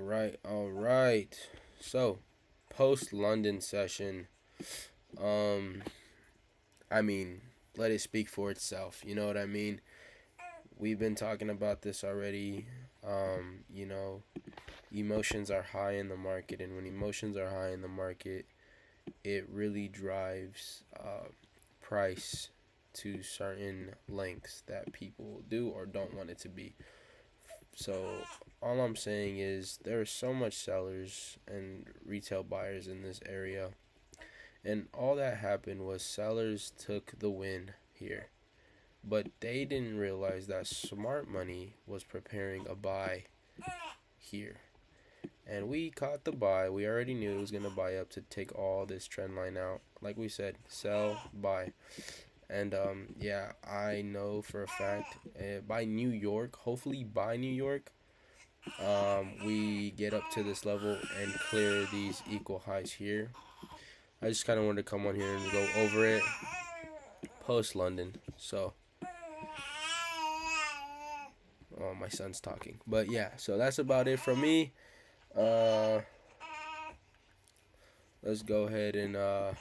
All right. So, post London session, um, I mean, let it speak for itself. You know what I mean? We've been talking about this already. Um, you know, Emotions are high in the market, and when emotions are high in the market, it really drives price to certain lengths that people do or don't want it to be. So all I'm saying is there are so much sellers and retail buyers in this area, and all that happened was sellers took the win here. But they didn't realize that smart money was preparing a buy here. And we caught the buy. We already knew it was going to buy up to take all this trend line out. Like we said, sell, buy. And yeah, I know for a fact by New York, hopefully by New York, we get up to this level and clear these equal highs here. I just kind of wanted to come on here and go over it post London. So, oh, my son's talking. But yeah, so that's about it from me. Uh, let's go ahead and oh,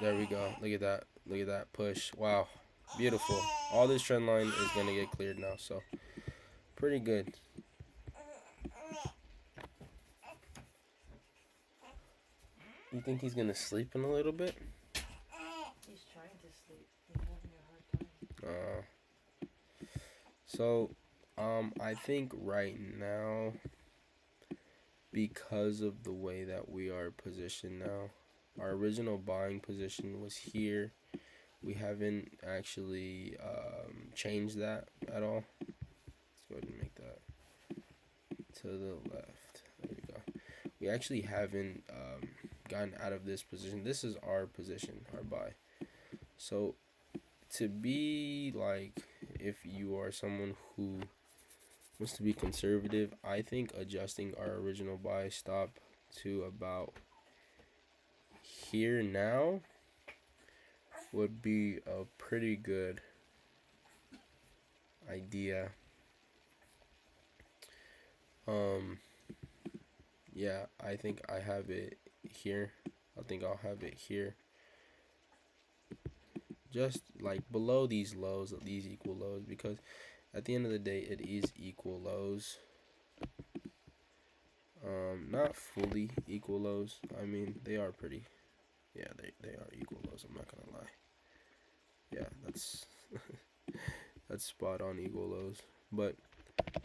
there we go. Look at that. Look at that push. Wow, beautiful. All this trend line is gonna get cleared now. So pretty good. You think he's gonna sleep in a little bit? He's trying to sleep. He's having a hard time. So, I think right now, because of the way that we are positioned now, our original buying position was here. We haven't actually changed that at all. Let's go ahead and make that to the left. There we go. We actually haven't gotten out of this position. This is our position, our buy. So to be like, if you are someone who wants to be conservative, I think adjusting our original buy stop to about here now would be a pretty good idea. Um, yeah, I think I have it here. I think I'll have it here. Just like below these lows, these equal lows, because at the end of the day, it is equal lows. Not fully equal lows. I mean, they are pretty. Yeah, they are equal lows. I'm not gonna lie. Yeah, that's that's spot on equal lows. But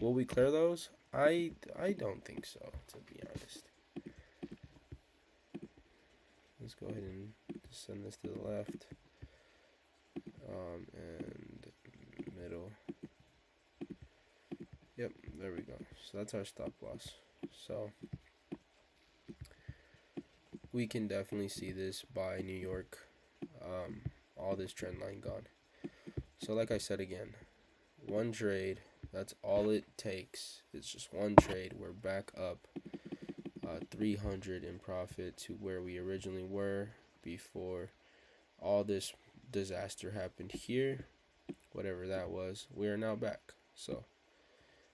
will we clear those? I don't think so. To be honest, let's go ahead and just send this to the left. And middle. Yep, there we go. So that's our stop loss. So we can definitely see this by New York. All this trend line gone. So like I said again, one trade. That's all it takes. It's just one trade. We're back up 300 in profit to where we originally were before all this disaster happened here. Whatever that was, we are now back. So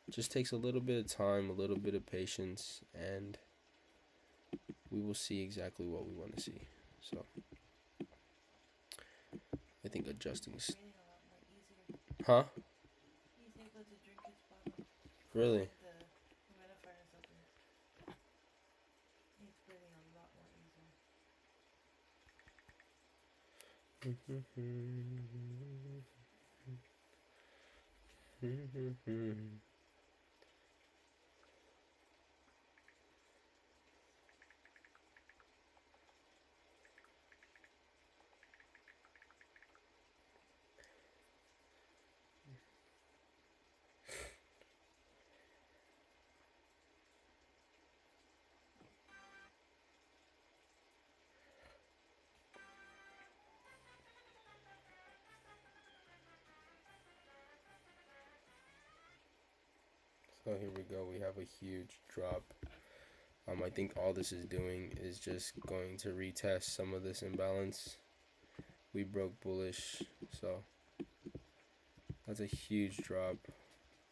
it just takes a little bit of time, a little bit of patience, and we will see exactly what we want to see. So I think adjusting. It's breathing a lot more easier. Huh? He's able to drink his bottle Really? with the humidifiers open. He's breathing a lot more easier. So here we go. We have a huge drop. I think all this is doing is just going to retest some of this imbalance. We broke bullish, so that's a huge drop.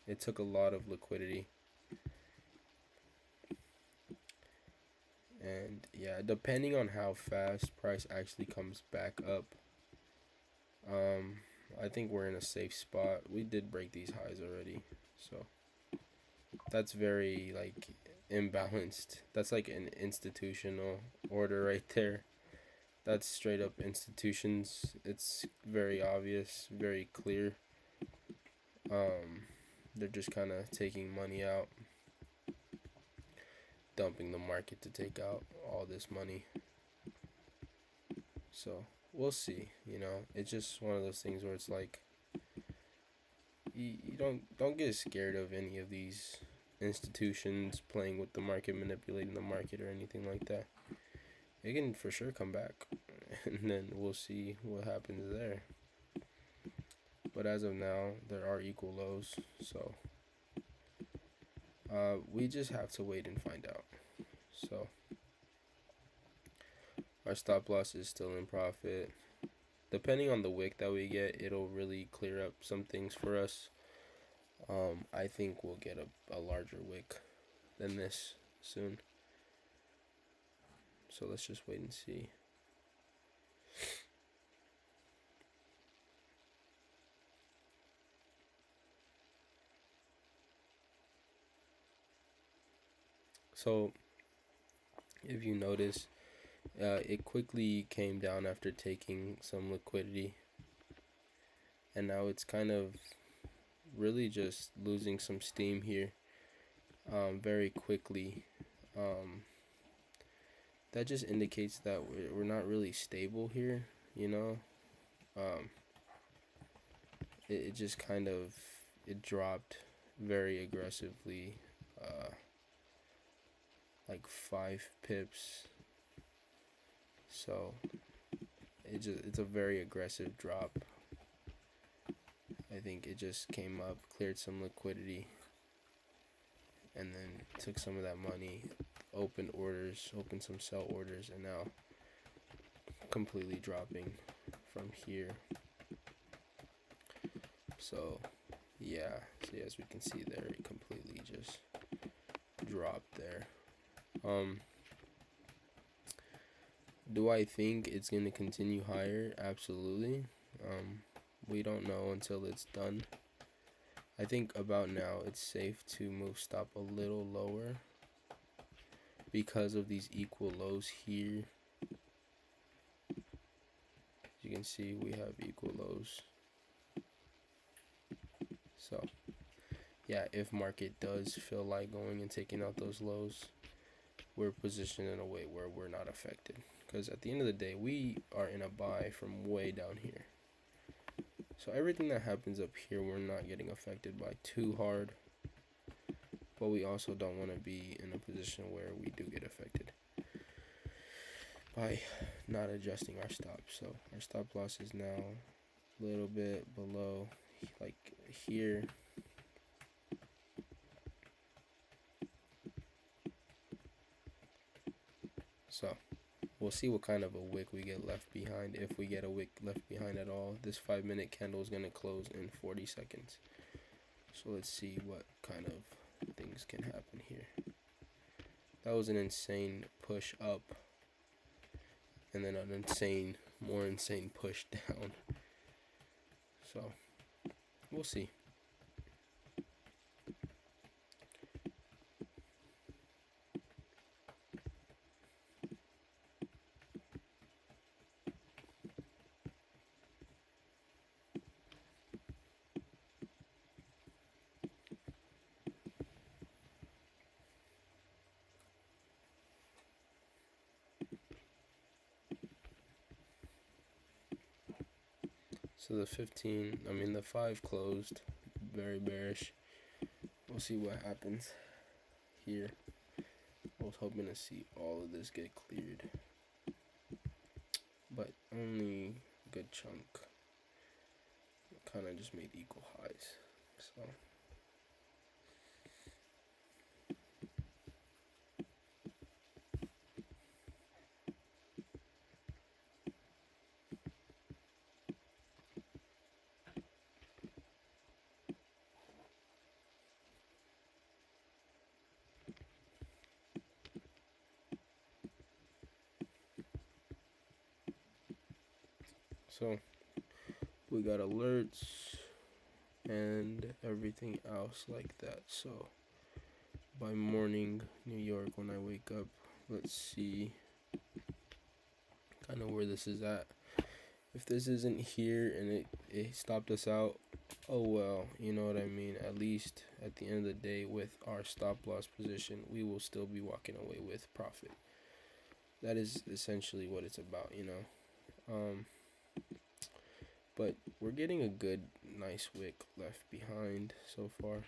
It took a lot of liquidity. And yeah, depending on how fast price actually comes back up, um, I think we're in a safe spot. We did break these highs already, so that's very like imbalanced. That's like an institutional order right there. That's straight up institutions. It's very obvious, very clear. Um, they're just kind of taking money out, dumping the market to take out all this money. So we'll see. You know, it's just one of those things where it's like you don't get scared of any of these institutions playing with the market, manipulating the market, or anything like that. It can for sure come back, and then we'll see what happens there. But as of now, there are equal lows, so we just have to wait and find out. So our stop loss is still in profit. Depending on the wick that we get, it'll really clear up some things for us. I think we'll get a larger wick than this soon. So let's just wait and see. So if you notice, it quickly came down after taking some liquidity, and now it's kind of really just losing some steam here very quickly. Um, that just indicates that we're not really stable here, you know. Um, it just kind of it dropped very aggressively, like 5 pips. So it's a very aggressive drop. I think it just came up, cleared some liquidity, and then took some of that money, opened some sell orders, and now completely dropping from here. So yeah, so as we can see there, it completely just dropped there. Do I think it's going to continue higher? Absolutely. We don't know until it's done. I think about now it's safe to move stop a little lower because of these equal lows here. As you can see, we have equal lows. So yeah, if market does feel like going and taking out those lows, we're positioned in a way where we're not affected. Because at the end of the day, we are in a buy from way down here. So everything that happens up here, we're not getting affected by too hard. But we also don't want to be in a position where we do get affected by not adjusting our stop. So our stop loss is now a little bit below, like here. So we'll see what kind of a wick we get left behind, if we get a wick left behind at all. This 5-minute candle is going to close in 40 seconds. So let's see what kind of things can happen here. That was an insane push up, and then an more insane push down. So we'll see. So the 5 closed, very bearish. We'll see what happens here. I was hoping to see all of this get cleared, but only a good chunk. Kind of just made equal highs. So So we got alerts and everything else like that. So by morning, New York, when I wake up, let's see kind of where this is at. If this isn't here and it stopped us out, oh well, you know what I mean. At least at the end of the day, with our stop loss position, we will still be walking away with profit. That is essentially what it's about, you know. But we're getting a good, nice wick left behind so far.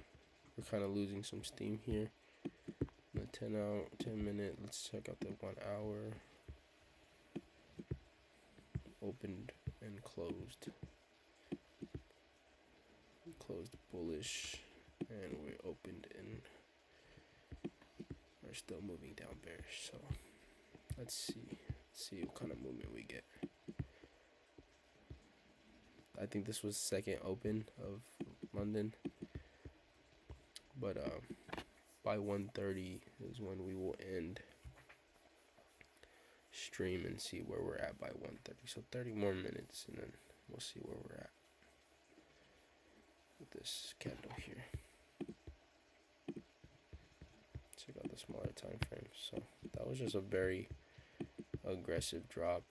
We're kind of losing some steam here. The 10 minute. Let's check out the 1 hour. Opened and closed. Closed bullish, and we opened and we're still moving down bearish. So let's see what kind of movement we get. I think this was second open of London, but by 1:30 is when we will end stream and see where we're at by 1:30. So 30 more minutes, and then we'll see where we're at with this candle here. Check out the smaller time frame. So that was just a very aggressive drop.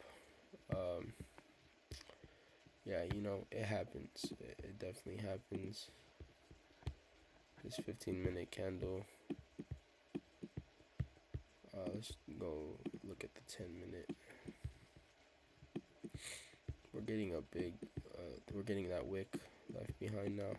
Yeah, you know, it happens. It definitely happens. This 15-minute candle. Let's go look at the 10-minute. We're getting a big, we're getting that wick left behind now.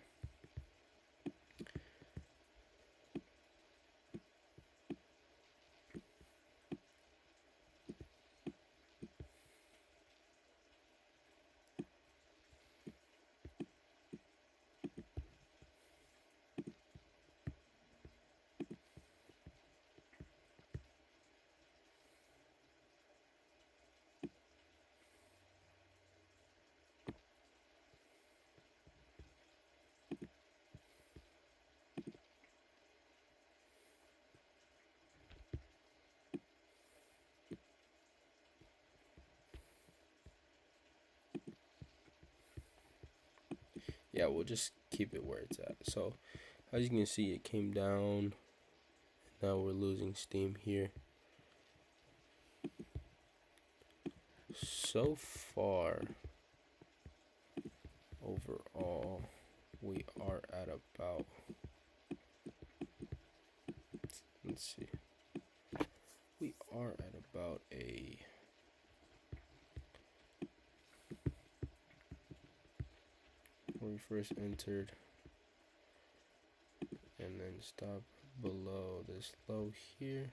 Yeah, we'll just keep it where it's at. So as you can see, it came down. Now we're losing steam here. So far, overall, we are at about, let's see, we are at about a, where we first entered and then stop below this low here.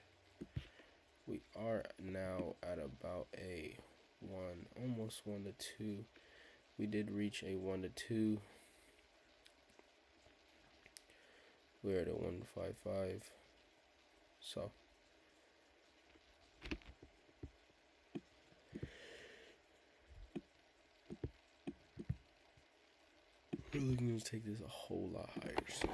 We are now at about a 1, almost 1 to 2. We did reach a 1 to 2. We're at a 155. So we're looking to take this a whole lot higher. So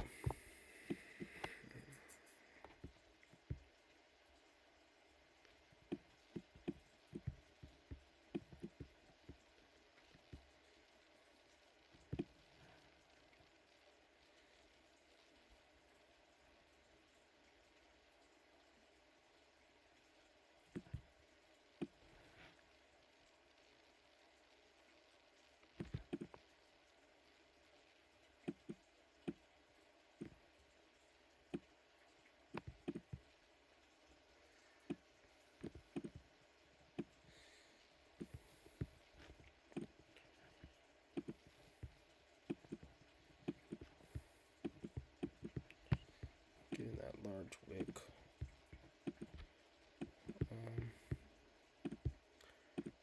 getting that large wick.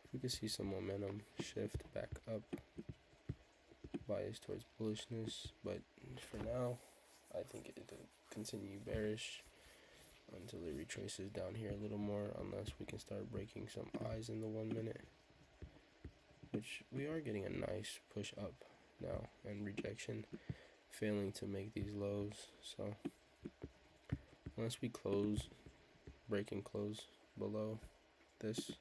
If we could see some momentum shift back up, bias towards bullishness, but for now, I think it'll continue bearish until it retraces down here a little more, unless we can start breaking some highs in the 1 minute, which we are getting a nice push up now, and rejection failing to make these lows. So unless we break and close below this,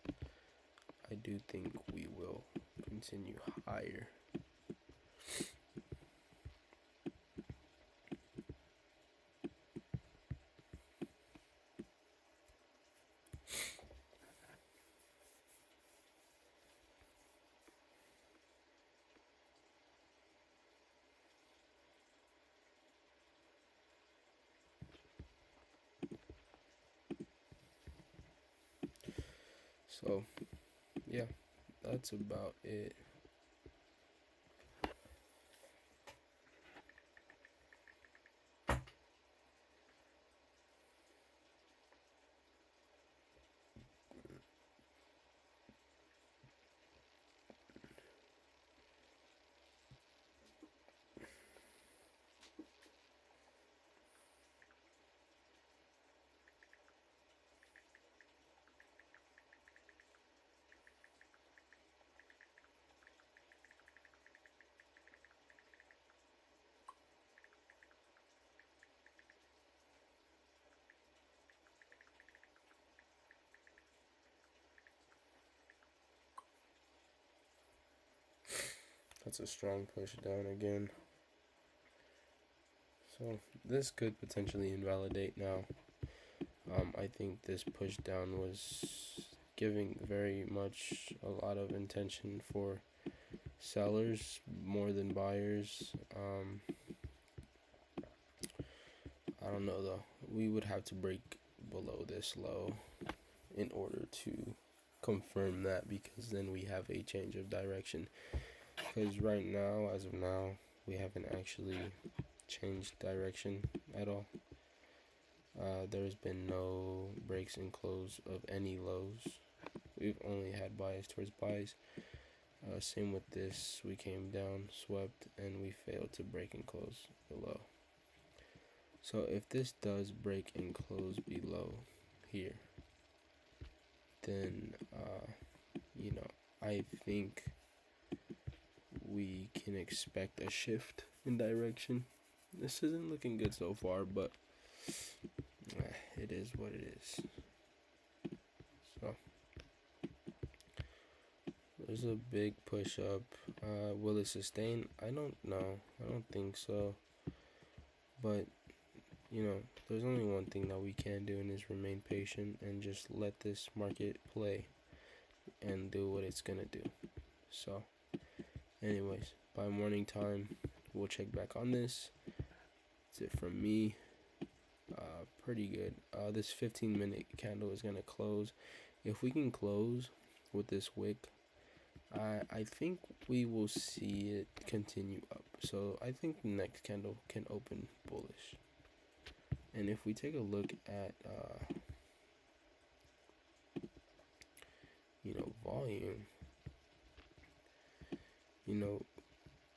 I do think we will continue higher. So, yeah, that's about it. That's a strong push down again. So this could potentially invalidate now. I think this push down was giving very much a lot of intention for sellers more than buyers. I don't know though. We would have to break below this low in order to confirm that, because then we have a change of direction. Because right now, as of now, we haven't actually changed direction at all. There's been no breaks and close of any lows. We've only had bias towards buys. Same with this. We came down, swept, and we failed to break and close below. So if this does break and close below here, then I think we can expect a shift in direction. This isn't looking good so far, but it is what it is. So there's a big push up. Will it sustain? I don't know. I don't think so. But there's only one thing that we can do, and is remain patient and just let this market play and do what it's gonna do. So anyways, by morning time, we'll check back on this. That's it from me. Pretty good. This 15-minute candle is gonna close. If we can close with this wick, I think we will see it continue up. So I think the next candle can open bullish. And if we take a look at volume,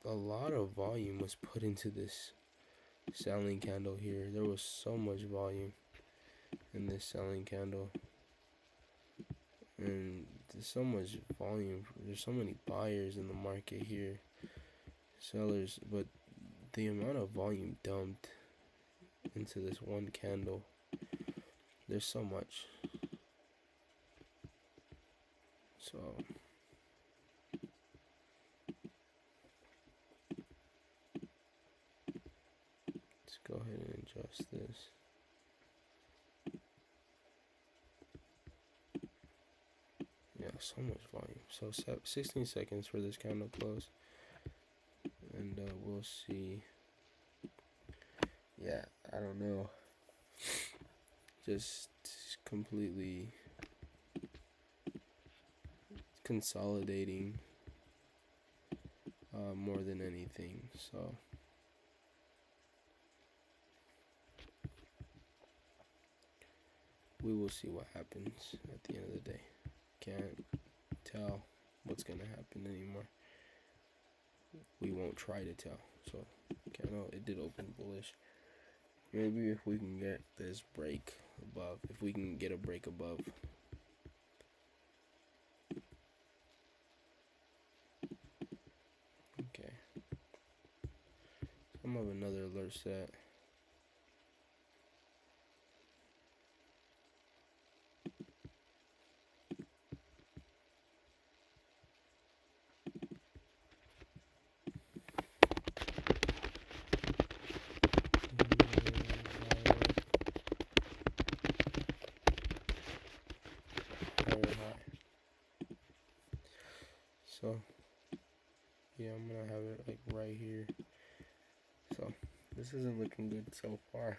a lot of volume was put into this selling candle here. There was so much volume in this selling candle, and there's so much volume. There's so many buyers in the market here, sellers, but the amount of volume dumped into this one candle, there's so much. So let's go ahead and adjust this. Yeah, so much volume. So 16 seconds for this candle close, and we'll see. Yeah, I don't know. Just completely consolidating more than anything. So we will see what happens at the end of the day. Can't tell what's gonna happen anymore. We won't try to tell. So candle, it did open bullish. Maybe if we can get this break above, if we can get a break above, okay. I'm gonna have another alert set. So yeah, I'm gonna have it like right here. So this isn't looking good so far.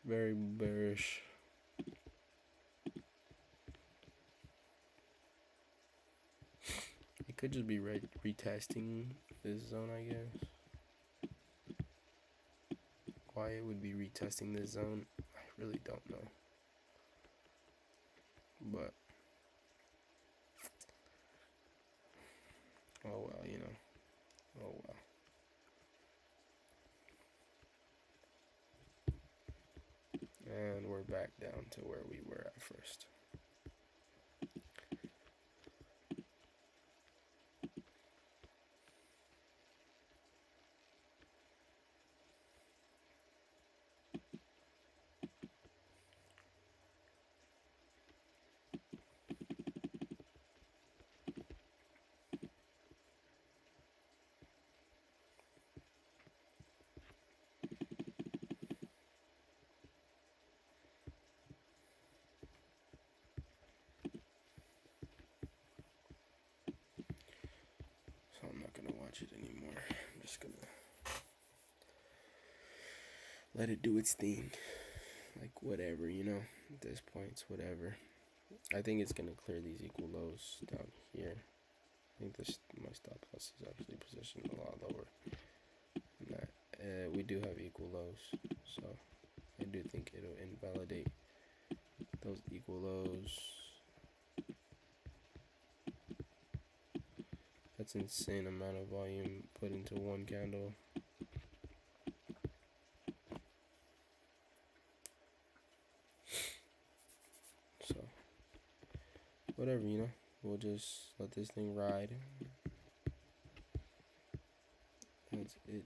Very bearish. It could just be retesting this zone, I guess. Why it would be retesting this zone, I really don't know. But oh well, you know. Oh well. And we're back down to where we were at first. So I'm not gonna watch it anymore. I'm just gonna let it do its thing. Like whatever, you know. At this point, it's whatever. I think it's gonna clear these equal lows down here. I think this my stop loss is actually positioned a lot lower than that. We do have equal lows, so I do think it'll invalidate those equal lows. That's insane amount of volume put into one candle. So whatever, you know, we'll just let this thing ride. That's it.